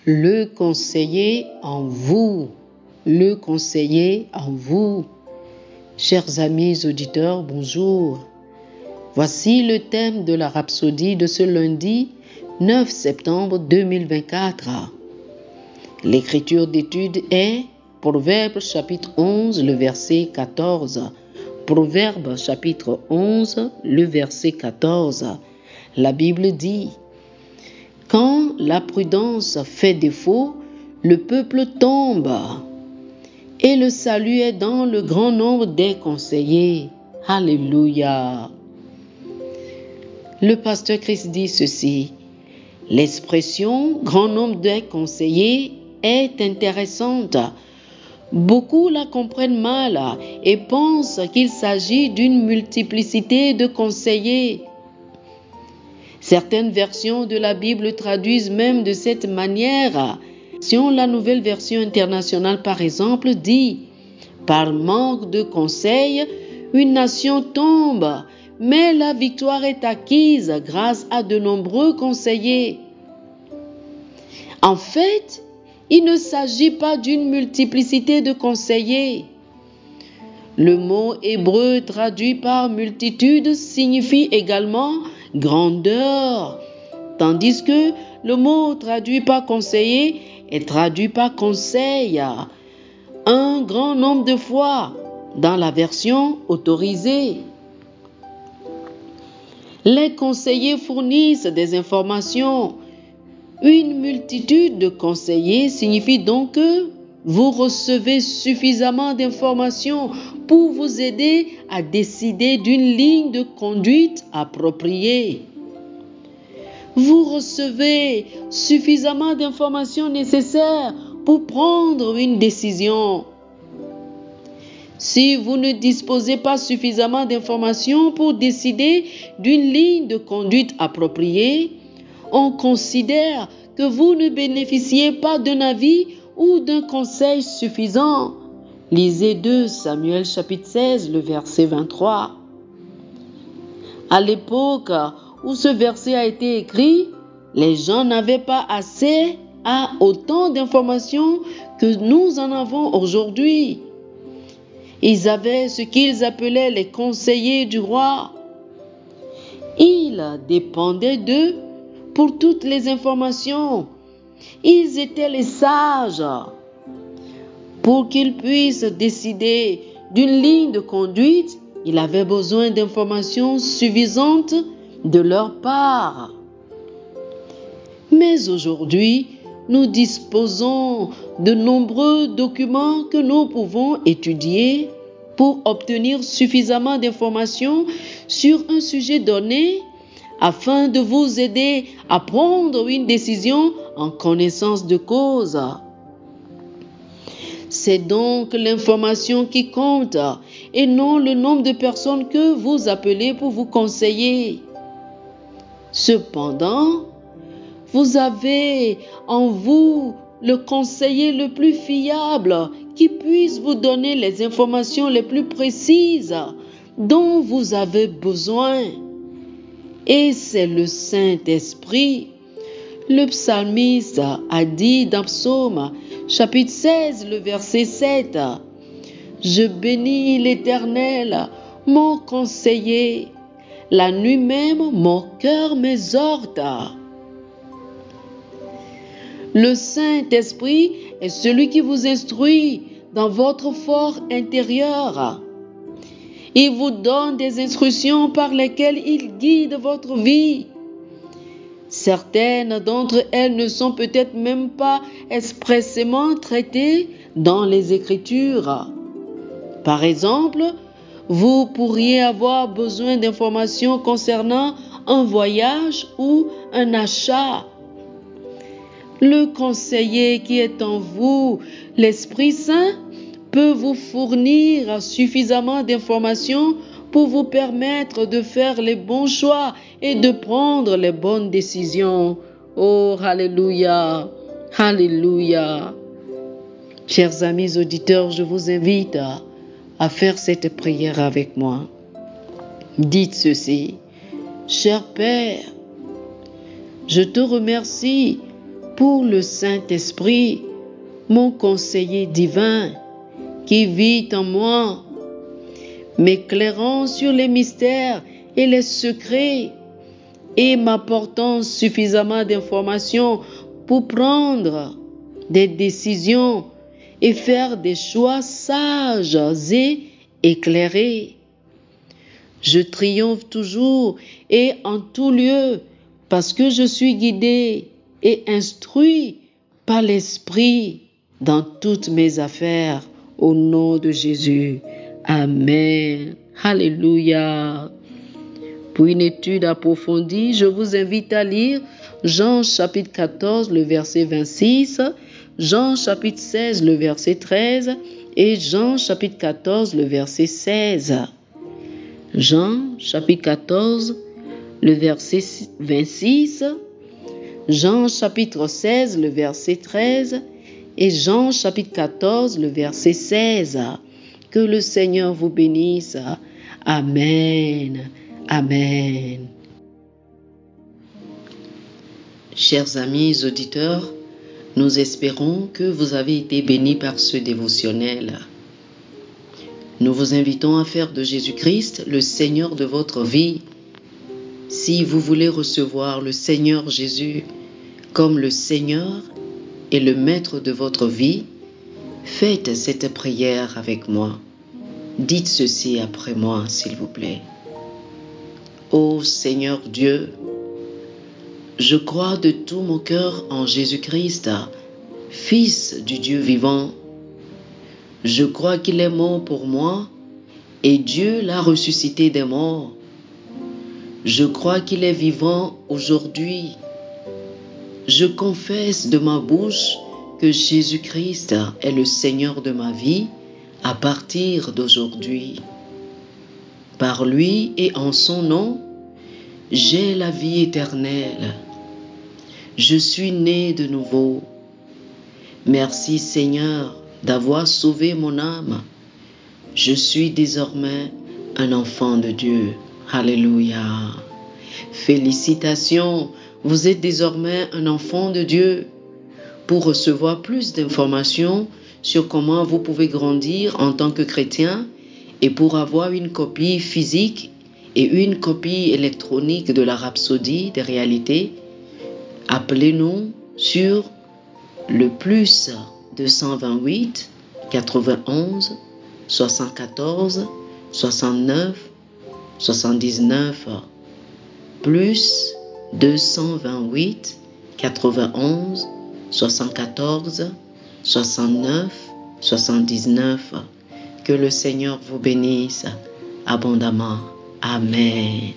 Le conseiller en vous. Le conseiller en vous. Chers amis auditeurs, bonjour. Voici le thème de la rhapsodie de ce lundi 9 septembre 2024. L'écriture d'étude est Proverbes chapitre 11, le verset 14. Proverbes chapitre 11, le verset 14. La Bible dit: quand la prudence fait défaut, le peuple tombe, et le salut est dans le grand nombre des conseillers. Alléluia. Le pasteur Christ dit ceci: l'expression grand nombre des conseillers est intéressante. Beaucoup la comprennent mal et pensent qu'il s'agit d'une multiplicité de conseillers. Certaines versions de la Bible traduisent même de cette manière. Si la nouvelle version internationale, par exemple, dit: par manque de conseils, une nation tombe, mais la victoire est acquise grâce à de nombreux conseillers. En fait, il ne s'agit pas d'une multiplicité de conseillers. Le mot hébreu traduit par multitude signifie également grandeur, tandis que le mot traduit par conseiller est traduit par conseil un grand nombre de fois dans la version autorisée. Les conseillers fournissent des informations. Une multitude de conseillers signifie donc que vous recevez suffisamment d'informations pour vous aider à décider d'une ligne de conduite appropriée. Vous recevez suffisamment d'informations nécessaires pour prendre une décision. Si vous ne disposez pas suffisamment d'informations pour décider d'une ligne de conduite appropriée, on considère que vous ne bénéficiez pas d'un avis ou d'un conseil suffisant. Lisez 2 Samuel chapitre 16, le verset 23. À l'époque où ce verset a été écrit, les gens n'avaient pas accès à autant d'informations que nous en avons aujourd'hui. Ils avaient ce qu'ils appelaient les conseillers du roi. Ils dépendaient d'eux pour toutes les informations. Ils étaient les sages. Pour qu'ils puissent décider d'une ligne de conduite, ils avaient besoin d'informations suffisantes de leur part. Mais aujourd'hui, nous disposons de nombreux documents que nous pouvons étudier pour obtenir suffisamment d'informations sur un sujet donné afin de vous aider à prendre une décision en connaissance de cause. C'est donc l'information qui compte et non le nombre de personnes que vous appelez pour vous conseiller. Cependant, vous avez en vous le conseiller le plus fiable qui puisse vous donner les informations les plus précises dont vous avez besoin. Et c'est le Saint-Esprit. Le psalmiste a dit dans Psaume chapitre 16, le verset 7, « Je bénis l'Éternel, mon conseiller. La nuit même, mon cœur m'exhorte. » Le Saint-Esprit est celui qui vous instruit dans votre fort intérieur. Il vous donne des instructions par lesquelles il guide votre vie. Certaines d'entre elles ne sont peut-être même pas expressément traitées dans les Écritures. Par exemple, vous pourriez avoir besoin d'informations concernant un voyage ou un achat. Le conseiller qui est en vous, l'Esprit Saint, peut vous fournir suffisamment d'informations pour vous permettre de faire les bons choix et de prendre les bonnes décisions. Oh, alléluia, alléluia. Chers amis auditeurs, je vous invite à faire cette prière avec moi. Dites ceci: Cher Père, je te remercie pour le Saint-Esprit, mon conseiller divin, qui vit en moi, m'éclairant sur les mystères et les secrets et m'apportant suffisamment d'informations pour prendre des décisions et faire des choix sages et éclairés. Je triomphe toujours et en tout lieu parce que je suis guidé et instruit par l'Esprit dans toutes mes affaires au nom de Jésus. Amen. Alléluia. Pour une étude approfondie, je vous invite à lire Jean chapitre 14, le verset 26, Jean chapitre 16, le verset 13 et Jean chapitre 14, le verset 16. Jean chapitre 14, le verset 26, Jean chapitre 16, le verset 13 et Jean chapitre 14, le verset 16. Que le Seigneur vous bénisse. Amen. Amen. Chers amis auditeurs, nous espérons que vous avez été bénis par ce dévotionnel. Nous vous invitons à faire de Jésus-Christ le Seigneur de votre vie. Si vous voulez recevoir le Seigneur Jésus comme le Seigneur et le Maître de votre vie, faites cette prière avec moi. Dites ceci après moi, s'il vous plaît. Ô Seigneur Dieu, je crois de tout mon cœur en Jésus-Christ, Fils du Dieu vivant. Je crois qu'il est mort pour moi et Dieu l'a ressuscité des morts. Je crois qu'il est vivant aujourd'hui. Je confesse de ma bouche que Jésus-Christ est le Seigneur de ma vie à partir d'aujourd'hui. Par lui et en son nom, j'ai la vie éternelle. Je suis né de nouveau. Merci Seigneur d'avoir sauvé mon âme. Je suis désormais un enfant de Dieu. Alléluia. Félicitations, vous êtes désormais un enfant de Dieu. Pour recevoir plus d'informations sur comment vous pouvez grandir en tant que chrétien et pour avoir une copie physique et une copie électronique de la Rhapsodie des réalités, appelez-nous sur le plus 228 91 74 69 79 plus 228 91 74 69 79. Que le Seigneur vous bénisse abondamment. Amen.